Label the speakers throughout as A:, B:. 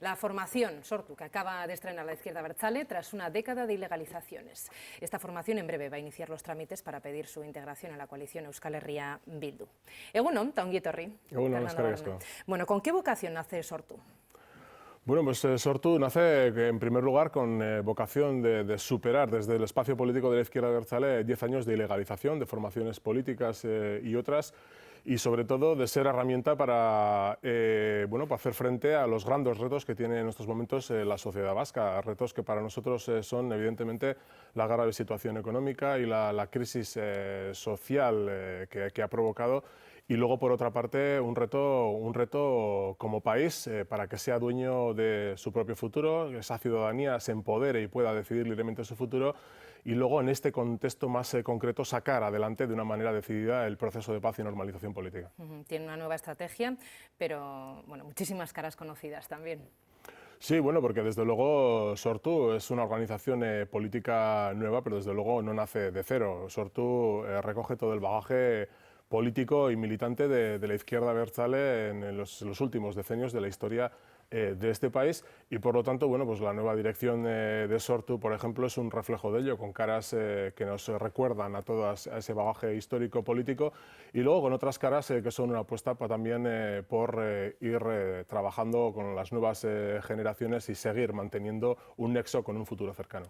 A: La formación Sortu, que acaba de estrenar la izquierda abertzale tras una década de ilegalizaciones. Esta formación en breve va a iniciar los trámites para pedir su integración en la coalición Euskal Herria Bildu. Egun on, ta ongi etorri.
B: Egun on, eskerrik asko.
A: Bueno, ¿con qué vocación nace Sortu?
B: Bueno, pues Sortu nace en primer lugar con vocación de superar desde el espacio político de la izquierda abertzale 10 años de ilegalización, de formaciones políticas y otras, y sobre todo de ser herramienta para hacer frente a los grandes retos que tiene en estos momentos la sociedad vasca, retos que para nosotros son evidentemente la grave situación económica y la crisis social que ha provocado. Y luego, por otra parte, un reto como país para que sea dueño de su propio futuro, que esa ciudadanía se empodere y pueda decidir libremente su futuro, y luego, en este contexto más concreto, sacar adelante de una manera decidida el proceso de paz y normalización política.
A: Tiene una nueva estrategia, pero bueno, muchísimas caras conocidas también.
B: Sí, bueno, porque desde luego Sortu es una organización política nueva, pero desde luego no nace de cero. Sortu recoge todo el bagaje político y militante de la izquierda abertzale en los últimos decenios de la historia de este país, y por lo tanto, bueno, pues la nueva dirección de Sortu, por ejemplo, es un reflejo de ello, con caras que nos recuerdan a todas a ese bagaje histórico político, y luego con otras caras que son una apuesta también por ir trabajando con las nuevas generaciones y seguir manteniendo un nexo con un futuro cercano.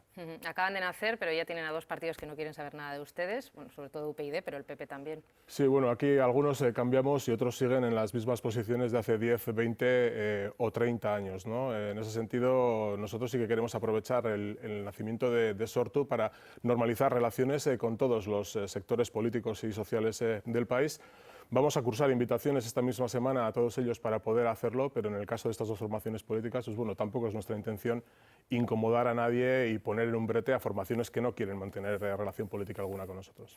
A: Acaban de nacer, pero ya tienen a dos partidos que no quieren saber nada de ustedes, bueno, sobre todo UPyD, pero el PP también.
B: Sí, bueno, aquí algunos cambiamos y otros siguen en las mismas posiciones de hace 10, 20 o 30 años, ¿no? En ese sentido, nosotros sí que queremos aprovechar el nacimiento de Sortu para normalizar relaciones con todos los sectores políticos y sociales del país. Vamos a cursar invitaciones esta misma semana a todos ellos para poder hacerlo, pero en el caso de estas dos formaciones políticas, pues bueno, tampoco es nuestra intención incomodar a nadie y poner en un brete a formaciones que no quieren mantener relación política alguna con nosotros.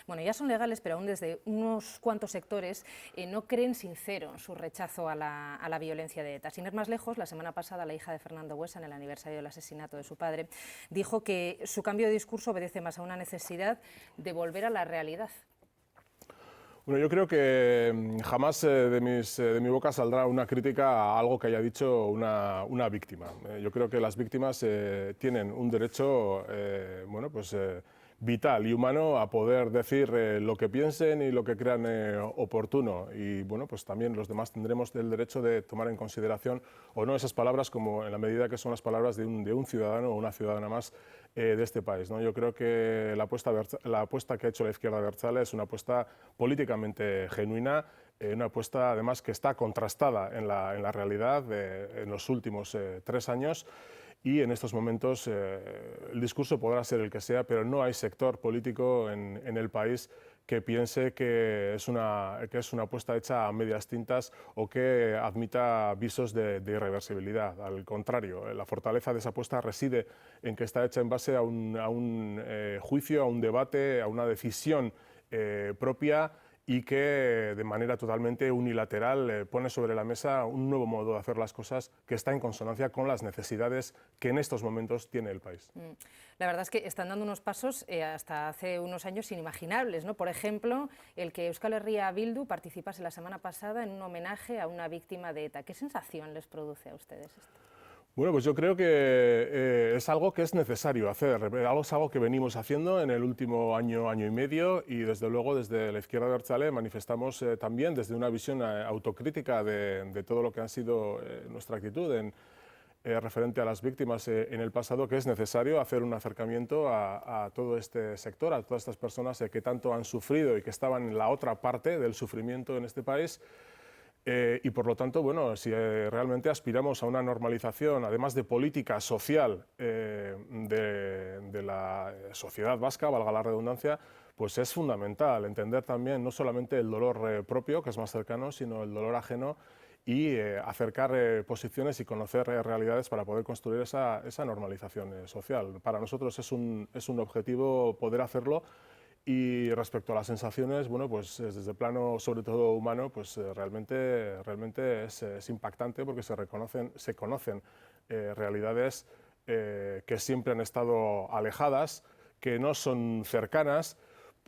A: Bueno, ya son legales, pero aún desde unos cuantos sectores no creen sincero su rechazo a la violencia de ETA. Sin ir más lejos, la semana pasada la hija de Fernando Buesa, en el aniversario del asesinato de su padre, dijo que su cambio de discurso obedece más a una necesidad de volver a la realidad.
B: Bueno, yo creo que jamás de mi boca saldrá una crítica a algo que haya dicho una víctima. Yo creo que las víctimas tienen un derecho vital y humano a poder decir lo que piensen y lo que crean oportuno. Y bueno, pues también los demás tendremos el derecho de tomar en consideración o no esas palabras como en la medida que son las palabras de un ciudadano o una ciudadana más de este país, ¿no? Yo creo que la apuesta que ha hecho la izquierda abertzale es una apuesta políticamente genuina, una apuesta además que está contrastada en la realidad en los últimos 3 años. Y en estos momentos el discurso podrá ser el que sea, pero no hay sector político en el país que piense que es una apuesta hecha a medias tintas o que admita visos de irreversibilidad. Al contrario, la fortaleza de esa apuesta reside en que está hecha en base a un juicio, a un debate, a una decisión propia, y que de manera totalmente unilateral pone sobre la mesa un nuevo modo de hacer las cosas que está en consonancia con las necesidades que en estos momentos tiene el país.
A: La verdad es que están dando unos pasos hasta hace unos años inimaginables, ¿no? Por ejemplo, el que Euskal Herria Bildu participase la semana pasada en un homenaje a una víctima de ETA. ¿Qué sensación les produce a ustedes esto?
B: Bueno, pues yo creo que es algo que es necesario hacer, es algo que venimos haciendo en el último año, año y medio, y desde luego desde la izquierda abertzale manifestamos también desde una visión autocrítica de todo lo que ha sido nuestra actitud referente a las víctimas en el pasado, que es necesario hacer un acercamiento a todo este sector, a todas estas personas que tanto han sufrido y que estaban en la otra parte del sufrimiento en este país. Y por lo tanto, bueno, si realmente aspiramos a una normalización, además de política social de la sociedad vasca, valga la redundancia, pues es fundamental entender también no solamente el dolor propio, que es más cercano, sino el dolor ajeno, y acercar posiciones y conocer realidades para poder construir esa normalización social. Para nosotros es un objetivo poder hacerlo. Y respecto a las sensaciones, bueno, pues desde el plano sobre todo humano, pues realmente es impactante, porque se conocen realidades que siempre han estado alejadas, que no son cercanas,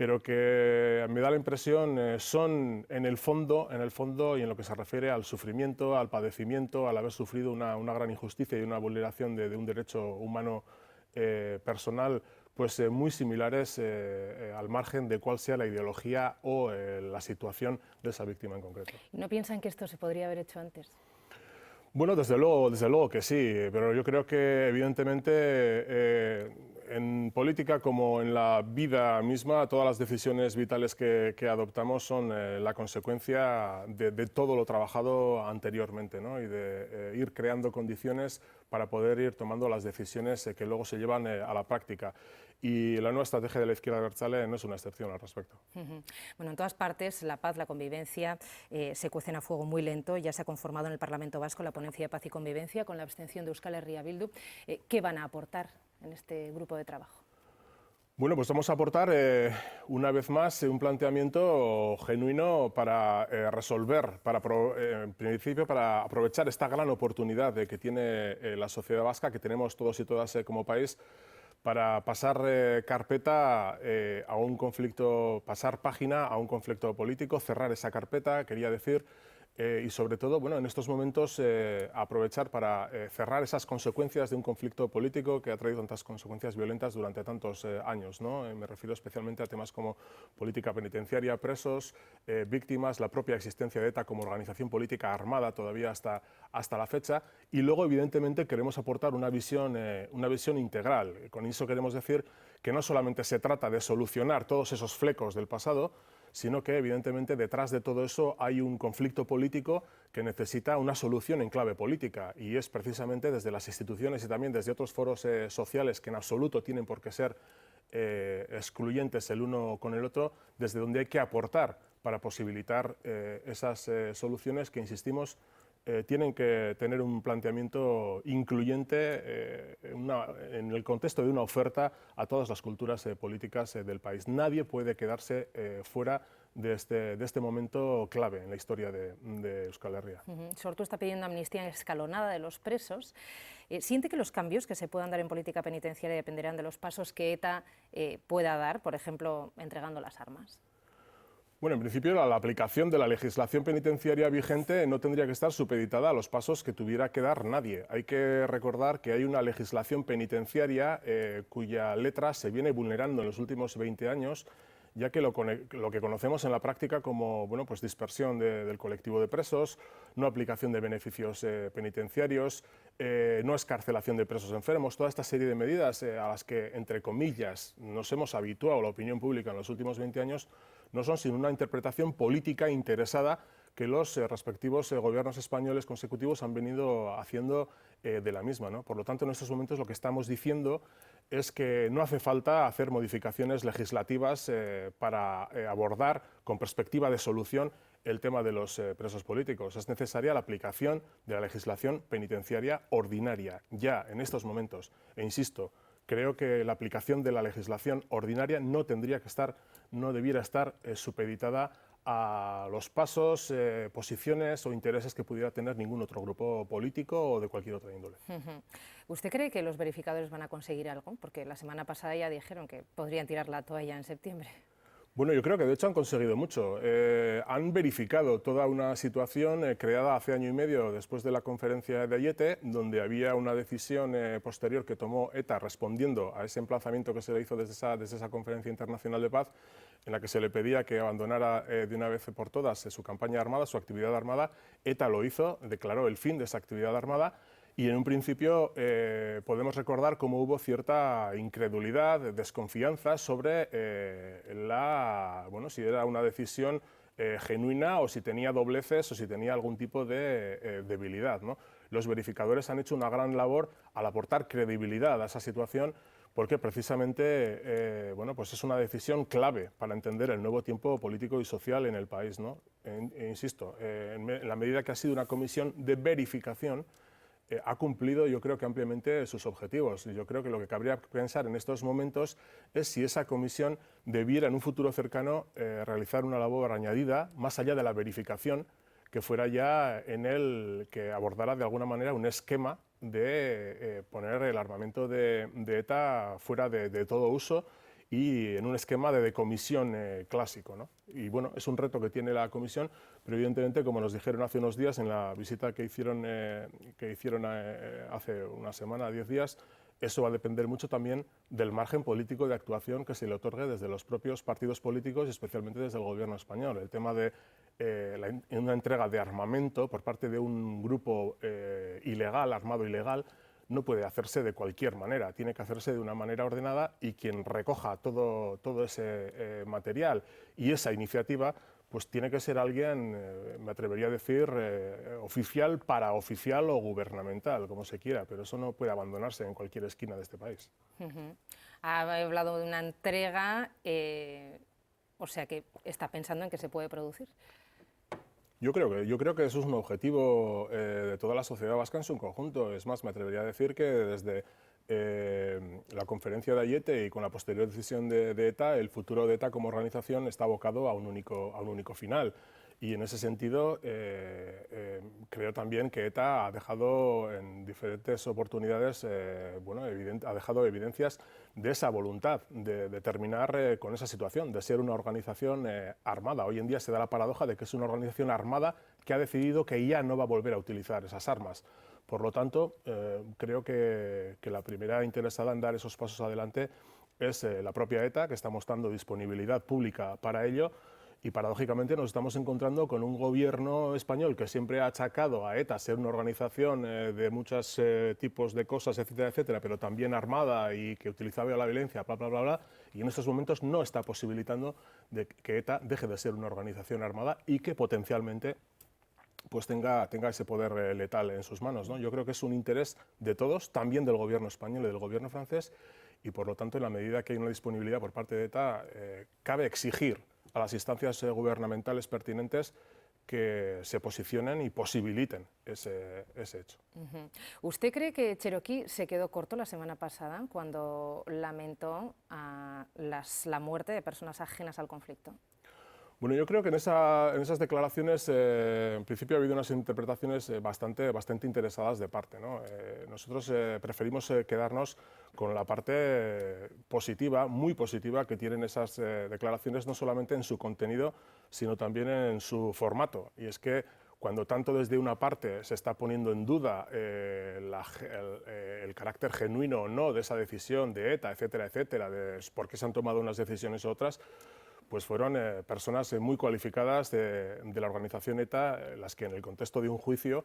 B: pero que me da la impresión son en el fondo y en lo que se refiere al sufrimiento, al padecimiento, al haber sufrido una gran injusticia y una vulneración de un derecho humano personal, pues muy similares al margen de cuál sea la ideología o la situación de esa víctima en concreto.
A: ¿No piensan que esto se podría haber hecho antes?
B: Bueno, desde luego que sí, pero yo creo que evidentemente en política como en la vida misma, todas las decisiones vitales que adoptamos son la consecuencia de todo lo trabajado anteriormente, ¿no? Y de ir creando condiciones para poder ir tomando las decisiones que luego se llevan a la práctica. Y la nueva estrategia de la izquierda abertzale no es una excepción al respecto.
A: Bueno, en todas partes la paz, la convivencia se cuecen a fuego muy lento. Ya se ha conformado en el Parlamento Vasco la ponencia de paz y convivencia con la abstención de Euskal Herria Bildu. ¿Qué van a aportar en este grupo de trabajo?
B: Bueno, pues vamos a aportar una vez más un planteamiento genuino para resolver, en principio para aprovechar esta gran oportunidad que tiene la sociedad vasca, que tenemos todos y todas como país, para pasar carpeta a un conflicto, pasar página a un conflicto político, cerrar esa carpeta, quería decir, y sobre todo, bueno, en estos momentos aprovechar para cerrar esas consecuencias de un conflicto político que ha traído tantas consecuencias violentas durante tantos años, ¿no? Me refiero especialmente a temas como política penitenciaria, presos, víctimas, la propia existencia de ETA como organización política armada todavía hasta la fecha, y luego evidentemente queremos aportar una visión integral. Con eso queremos decir que no solamente se trata de solucionar todos esos flecos del pasado, sino que evidentemente detrás de todo eso hay un conflicto político que necesita una solución en clave política, y es precisamente desde las instituciones y también desde otros foros sociales que en absoluto tienen por qué ser excluyentes el uno con el otro, desde donde hay que aportar para posibilitar esas soluciones que, insistimos, tienen que tener un planteamiento incluyente en el contexto de una oferta a todas las culturas políticas del país. Nadie puede quedarse fuera de este momento clave en la historia de Euskal Herria.
A: Sortu está pidiendo amnistía escalonada de los presos. ¿Siente que los cambios que se puedan dar en política penitenciaria dependerán de los pasos que ETA pueda dar, por ejemplo, entregando las armas?
B: Bueno, en principio la aplicación de la legislación penitenciaria vigente no tendría que estar supeditada a los pasos que tuviera que dar nadie. Hay que recordar que hay una legislación penitenciaria cuya letra se viene vulnerando en los últimos 20 años, ya que lo que conocemos en la práctica como pues dispersión del colectivo de presos, no aplicación de beneficios penitenciarios, no excarcelación de presos enfermos, toda esta serie de medidas a las que, entre comillas, nos hemos habituado la opinión pública en los últimos 20 años, no son sino una interpretación política interesada que los respectivos gobiernos españoles consecutivos han venido haciendo de la misma, ¿no? Por lo tanto, en estos momentos lo que estamos diciendo es que no hace falta hacer modificaciones legislativas para abordar con perspectiva de solución el tema de los presos políticos. Es necesaria la aplicación de la legislación penitenciaria ordinaria, ya en estos momentos. E insisto, creo que la aplicación de la legislación ordinaria no debiera estar supeditada a los pasos, posiciones o intereses que pudiera tener ningún otro grupo político o de cualquier otra índole.
A: ¿Usted cree que los verificadores van a conseguir algo? Porque la semana pasada ya dijeron que podrían tirar la toalla en septiembre.
B: Bueno, yo creo que de hecho han conseguido mucho. Han verificado toda una situación creada hace año y medio después de la conferencia de Aiete, donde había una decisión posterior que tomó ETA respondiendo a ese emplazamiento que se le hizo desde esa conferencia internacional de paz, en la que se le pedía que abandonara de una vez por todas su campaña armada, su actividad armada. ETA lo hizo, declaró el fin de esa actividad armada. Y en un principio podemos recordar cómo hubo cierta incredulidad, desconfianza sobre si era una decisión genuina o si tenía dobleces o si tenía algún tipo de debilidad, ¿no? Los verificadores han hecho una gran labor al aportar credibilidad a esa situación, porque precisamente pues es una decisión clave para entender el nuevo tiempo político y social en el país, ¿no? Insisto, en la medida que ha sido una comisión de verificación, ha cumplido, yo creo que ampliamente, sus objetivos. Y yo creo que lo que cabría pensar en estos momentos es si esa comisión debiera en un futuro cercano realizar una labor añadida, más allá de la verificación, que fuera ya en el que abordara de alguna manera un esquema de poner el armamento de ETA fuera de todo uso y en un esquema de decomisión clásico, ¿no? Y bueno, es un reto que tiene la Comisión, pero evidentemente, como nos dijeron hace unos días en la visita que hicieron hace una semana, 10 días, eso va a depender mucho también del margen político de actuación que se le otorgue desde los propios partidos políticos y especialmente desde el Gobierno español. El tema de una entrega de armamento por parte de un grupo ilegal, armado ilegal, no puede hacerse de cualquier manera, tiene que hacerse de una manera ordenada y quien recoja todo ese material y esa iniciativa, pues tiene que ser alguien, me atrevería a decir, oficial, paraoficial o gubernamental, como se quiera, pero eso no puede abandonarse en cualquier esquina de este país.
A: Ha hablado de una entrega, o sea que está pensando en que se puede producir.
B: Yo creo que eso es un objetivo de toda la sociedad vasca en su conjunto. Es más, me atrevería a decir que desde la conferencia de Aiete y con la posterior decisión de ETA, el futuro de ETA como organización está abocado a un único final. Y en ese sentido, creo también que ETA ha dejado en diferentes oportunidades, ha dejado evidencias de esa voluntad de terminar con esa situación, de ser una organización armada. Hoy en día se da la paradoja de que es una organización armada que ha decidido que ya no va a volver a utilizar esas armas. Por lo tanto, creo que la primera interesada en dar esos pasos adelante es la propia ETA, que está mostrando disponibilidad pública para ello. Y paradójicamente nos estamos encontrando con un gobierno español que siempre ha achacado a ETA ser una organización de muchos tipos de cosas, etcétera, etcétera, pero también armada y que utilizaba la violencia, bla, bla, bla, bla, y en estos momentos no está posibilitando que ETA deje de ser una organización armada y que potencialmente pues tenga ese poder letal en sus manos, ¿no? Yo creo que es un interés de todos, también del gobierno español y del gobierno francés, y por lo tanto, en la medida que hay una disponibilidad por parte de ETA, cabe exigir a las instancias gubernamentales pertinentes que se posicionen y posibiliten ese hecho.
A: ¿Usted cree que Cherokee se quedó corto la semana pasada cuando lamentó la muerte de personas ajenas al conflicto?
B: Bueno, yo creo que en esas declaraciones, en principio ha habido unas interpretaciones bastante interesadas de parte, ¿no? Nosotros preferimos quedarnos con la parte positiva, muy positiva, que tienen esas declaraciones, no solamente en su contenido, sino también en su formato. Y es que cuando tanto desde una parte se está poniendo en duda el carácter genuino o no de esa decisión de ETA, etcétera, etcétera, de por qué se han tomado unas decisiones u otras, pues fueron personas muy cualificadas de la organización ETA, las que en el contexto de un juicio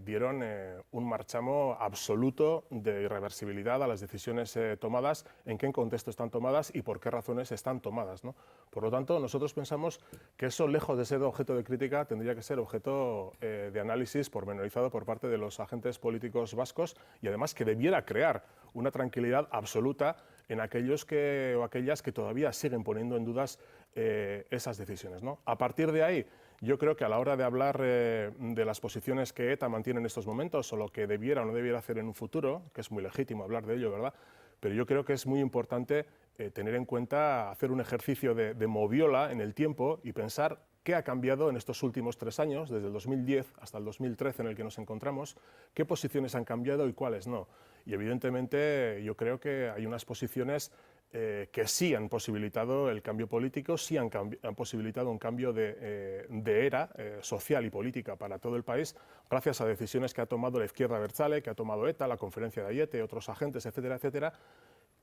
B: dieron un marchamo absoluto de irreversibilidad a las decisiones tomadas, en qué contexto están tomadas y por qué razones están tomadas, ¿no? Por lo tanto, nosotros pensamos que eso, lejos de ser objeto de crítica, tendría que ser objeto de análisis pormenorizado por parte de los agentes políticos vascos y además que debiera crear una tranquilidad absoluta en aquellos o aquellas que todavía siguen poniendo en dudas esas decisiones, ¿no? A partir de ahí, yo creo que a la hora de hablar de las posiciones que ETA mantiene en estos momentos o lo que debiera o no debiera hacer en un futuro, que es muy legítimo hablar de ello, ¿verdad? Pero yo creo que es muy importante tener en cuenta, hacer un ejercicio de moviola en el tiempo y pensar qué ha cambiado en estos últimos 3 años, desde el 2010 hasta el 2013 en el que nos encontramos, qué posiciones han cambiado y cuáles no. Y evidentemente yo creo que hay unas posiciones que sí han posibilitado el cambio político, sí han posibilitado un cambio de era social y política para todo el país, gracias a decisiones que ha tomado la izquierda abertzale, que ha tomado ETA, la conferencia de Aiete, otros agentes, etcétera, etcétera.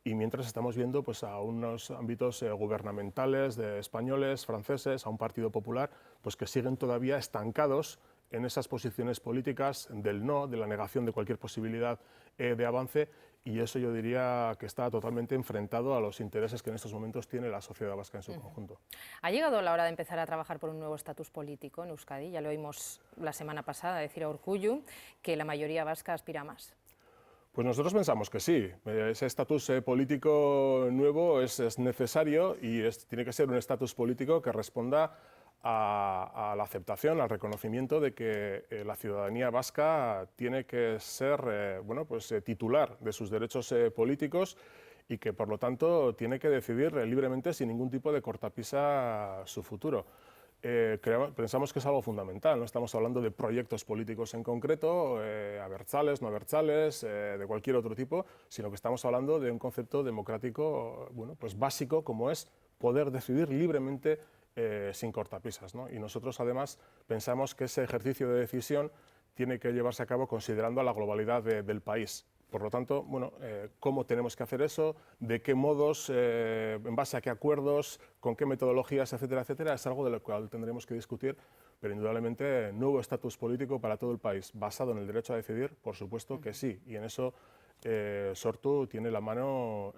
B: Y mientras estamos viendo pues, a unos ámbitos gubernamentales de españoles, franceses, a un Partido Popular, pues, que siguen todavía estancados en esas posiciones políticas del no, de la negación de cualquier posibilidad de avance, y eso yo diría que está totalmente enfrentado a los intereses que en estos momentos tiene la sociedad vasca en su conjunto.
A: Ha llegado la hora de empezar a trabajar por un nuevo estatus político en Euskadi. Ya lo oímos la semana pasada decir a Urkullu que la mayoría vasca aspira a más.
B: Pues nosotros pensamos que sí. Ese estatus político nuevo es necesario y tiene que ser un estatus político que responda a la aceptación, al reconocimiento de que la ciudadanía vasca tiene que ser titular de sus derechos políticos y que por lo tanto tiene que decidir libremente sin ningún tipo de cortapisa su futuro. pensamos que es algo fundamental. No estamos hablando de proyectos políticos en concreto, abertzales, no abertzales, de cualquier otro tipo, sino que estamos hablando de un concepto democrático, bueno, pues básico, como es poder decidir libremente sin cortapisas, ¿no? Y nosotros además pensamos que ese ejercicio de decisión tiene que llevarse a cabo considerando a la globalidad del país. Por lo tanto, bueno, ¿cómo tenemos que hacer eso? ¿De qué modos? ¿En base a qué acuerdos? ¿Con qué metodologías? Etcétera, etcétera. Es algo de lo cual tendremos que discutir, pero indudablemente nuevo estatus político para todo el país, basado en el derecho a decidir, por supuesto que sí. Y en eso Sortu tiene la mano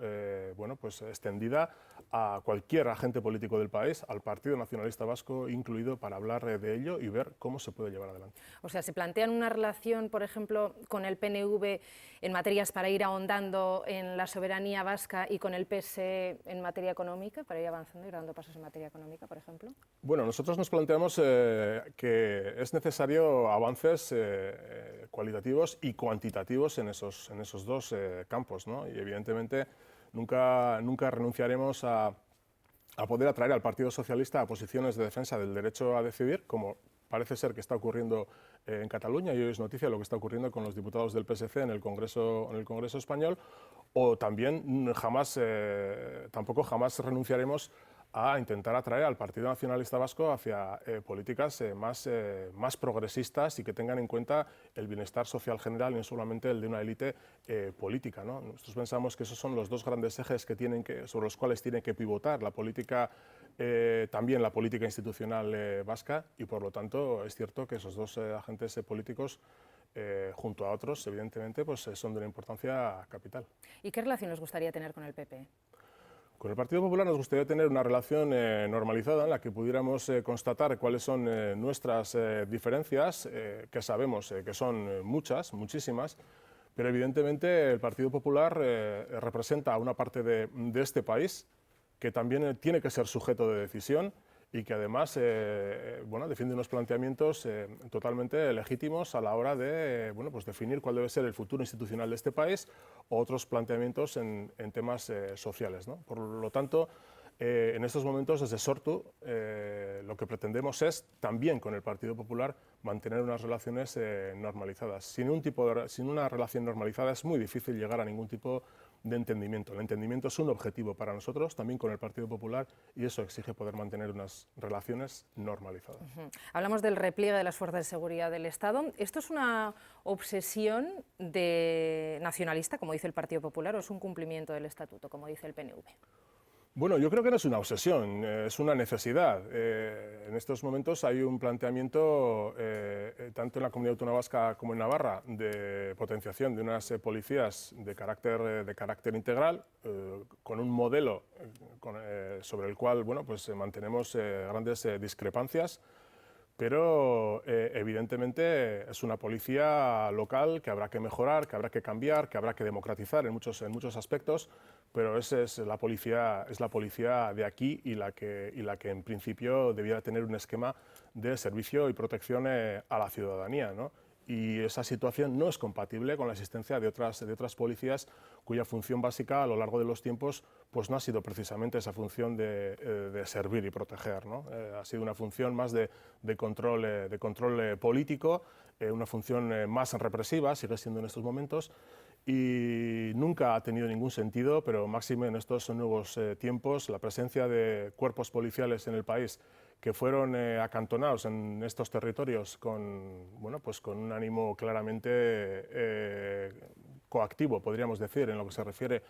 B: bueno, pues extendida a cualquier agente político del país, al Partido Nacionalista Vasco incluido, para hablar de ello y ver cómo se puede llevar adelante.
A: O sea, ¿se plantean una relación, por ejemplo, con el PNV en materias para ir ahondando en la soberanía vasca y con el PSE en materia económica, para ir avanzando y dando pasos en materia económica, por ejemplo?
B: Bueno, nosotros nos planteamos que es necesario avances cualitativos y cuantitativos en esos dos campos, ¿no? Y evidentemente nunca renunciaremos a poder atraer al Partido Socialista a posiciones de defensa del derecho a decidir, como parece ser que está ocurriendo en Cataluña, y hoy es noticia lo que está ocurriendo con los diputados del PSC en el Congreso español, o también tampoco jamás renunciaremos a intentar atraer al Partido Nacionalista Vasco hacia políticas más progresistas y que tengan en cuenta el bienestar social general y no solamente el de una élite política, ¿no? Nosotros pensamos que esos son los dos grandes ejes sobre los cuales tiene que pivotar la política, también la política institucional vasca, y por lo tanto es cierto que esos dos agentes políticos, junto a otros, evidentemente, pues, son de una importancia capital.
A: ¿Y qué relación os gustaría tener con el PP?
B: Con el Partido Popular nos gustaría tener una relación normalizada en la que pudiéramos constatar cuáles son nuestras diferencias, que sabemos que son muchísimas, pero evidentemente el Partido Popular representa a una parte de este país que también tiene que ser sujeto de decisión y que además bueno, defiende unos planteamientos totalmente legítimos a la hora de bueno, pues definir cuál debe ser el futuro institucional de este país o otros planteamientos en temas sociales, ¿no? Por lo tanto, en estos momentos desde Sortu lo que pretendemos es también con el Partido Popular mantener unas relaciones normalizadas. Sin una relación normalizada es muy difícil llegar a ningún tipo de entendimiento. El entendimiento es un objetivo para nosotros, también con el Partido Popular, y eso exige poder mantener unas relaciones normalizadas.
A: Hablamos del repliegue de las fuerzas de seguridad del Estado. ¿Esto es una obsesión nacionalista, como dice el Partido Popular, o es un cumplimiento del Estatuto, como dice el PNV?
B: Bueno, yo creo que no es una obsesión, es una necesidad. En estos momentos hay un planteamiento, tanto en la Comunidad Autónoma Vasca como en Navarra, de potenciación de unas policías de carácter integral, con un modelo sobre el cual bueno, pues, mantenemos grandes discrepancias, pero evidentemente es una policía local que habrá que mejorar, que habrá que cambiar, que habrá que democratizar en muchos aspectos, pero esa es la policía de aquí y la que en principio debiera tener un esquema de servicio y protección a la ciudadanía, ¿no? Y esa situación no es compatible con la existencia de otras policías cuya función básica a lo largo de los tiempos pues no ha sido precisamente esa función de servir y proteger, ¿no? Ha sido una función más de control político, una función más represiva, sigue siendo en estos momentos, y nunca ha tenido ningún sentido, pero máxime en estos nuevos tiempos, la presencia de cuerpos policiales en el país que fueron acantonados en estos territorios con un ánimo claramente coactivo, podríamos decir, en lo que se refiere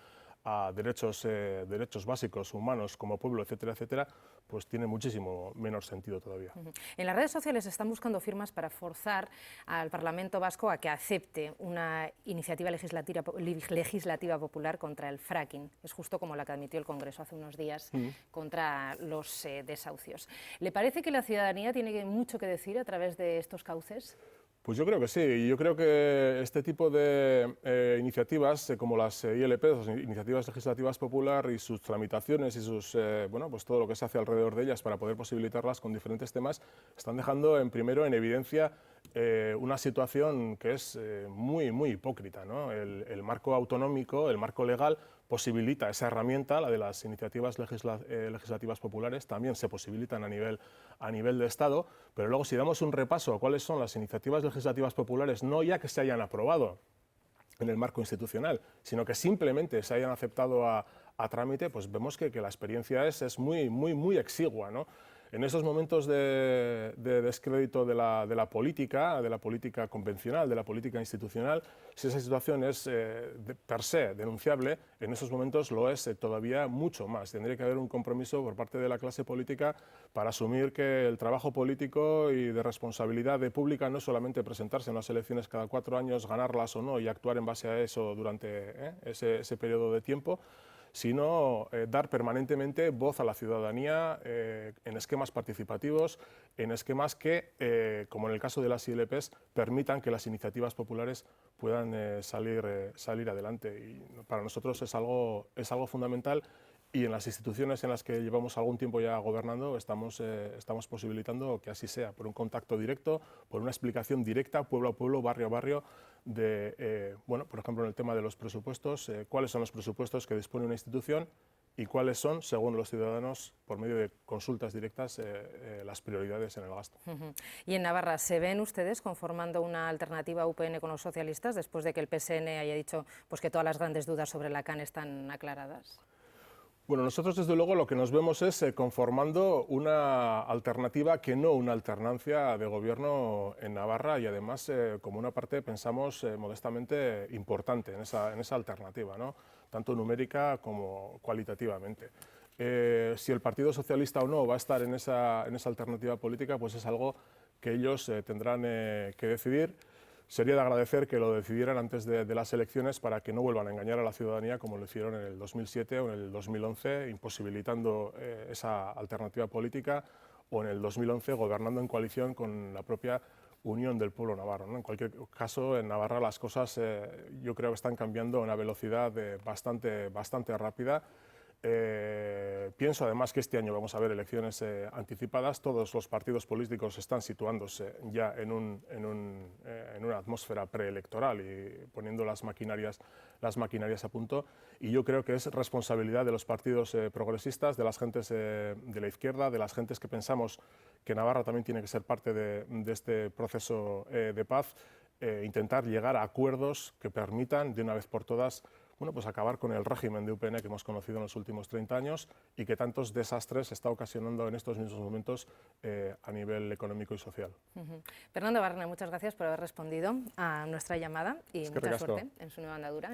B: a derechos básicos, humanos, como pueblo, etcétera, etcétera, pues tiene muchísimo menos sentido todavía.
A: En las redes sociales están buscando firmas para forzar al Parlamento Vasco a que acepte una iniciativa legislativa popular contra el fracking. Es justo como la que admitió el Congreso hace unos días contra los desahucios. ¿Le parece que la ciudadanía tiene mucho que decir a través de estos cauces?
B: Pues yo creo que sí, y yo creo que este tipo de iniciativas, como las ILP, las iniciativas legislativas popular, y sus tramitaciones y pues todo lo que se hace alrededor de ellas para poder posibilitarlas con diferentes temas, están dejando primero en evidencia una situación que es muy hipócrita, ¿no? El marco autonómico, el marco legal, posibilita esa herramienta, la de las iniciativas legislativas populares, también se posibilitan a nivel de Estado, pero luego si damos un repaso a cuáles son las iniciativas legislativas populares, no ya que se hayan aprobado en el marco institucional, sino que simplemente se hayan aceptado a trámite, pues vemos que la experiencia es muy exigua, ¿no? En esos momentos de descrédito de la política convencional, de la política institucional, si esa situación es per se denunciable, en esos momentos lo es todavía mucho más. Tendría que haber un compromiso por parte de la clase política para asumir que el trabajo político y de responsabilidad pública no es solamente presentarse en las elecciones cada 4 años, ganarlas o no y actuar en base a eso durante ese periodo de tiempo, sino dar permanentemente voz a la ciudadanía en esquemas participativos, en esquemas que, como en el caso de las ILPs, permitan que las iniciativas populares puedan salir adelante. Y para nosotros es algo fundamental. Y en las instituciones en las que llevamos algún tiempo ya gobernando estamos posibilitando que así sea, por un contacto directo, por una explicación directa, pueblo a pueblo, barrio a barrio, de, bueno, por ejemplo, en el tema de los presupuestos, cuáles son los presupuestos que dispone una institución y cuáles son, según los ciudadanos, por medio de consultas directas, las prioridades en el gasto.
A: Y en Navarra, ¿se ven ustedes conformando una alternativa a UPN con los socialistas después de que el PSN haya dicho pues, que todas las grandes dudas sobre la CAN están aclaradas?
B: Bueno, nosotros desde luego lo que nos vemos es conformando una alternativa que no una alternancia de gobierno en Navarra y además como una parte, pensamos, modestamente importante en esa alternativa, ¿no? Tanto numérica como cualitativamente. Si el Partido Socialista o no va a estar en esa alternativa política, pues es algo que ellos tendrán que decidir. Sería de agradecer que lo decidieran antes de las elecciones para que no vuelvan a engañar a la ciudadanía como lo hicieron en el 2007 o en el 2011, imposibilitando esa alternativa política, o en el 2011 gobernando en coalición con la propia Unión del Pueblo Navarro, ¿no? En cualquier caso, en Navarra las cosas yo creo que están cambiando a una velocidad bastante rápida. Pienso además que este año vamos a ver elecciones anticipadas. Todos los partidos políticos están situándose ya en una atmósfera preelectoral y poniendo las maquinarias a punto, y yo creo que es responsabilidad de los partidos progresistas, de las gentes de la izquierda, de las gentes que pensamos que Navarra también tiene que ser parte de este proceso de paz, intentar llegar a acuerdos que permitan de una vez por todas, bueno, pues acabar con el régimen de UPN que hemos conocido en los últimos 30 años y que tantos desastres está ocasionando en estos mismos momentos a nivel económico y social.
A: Fernando Barrena, muchas gracias por haber respondido a nuestra llamada y mucha suerte en su nueva andadura.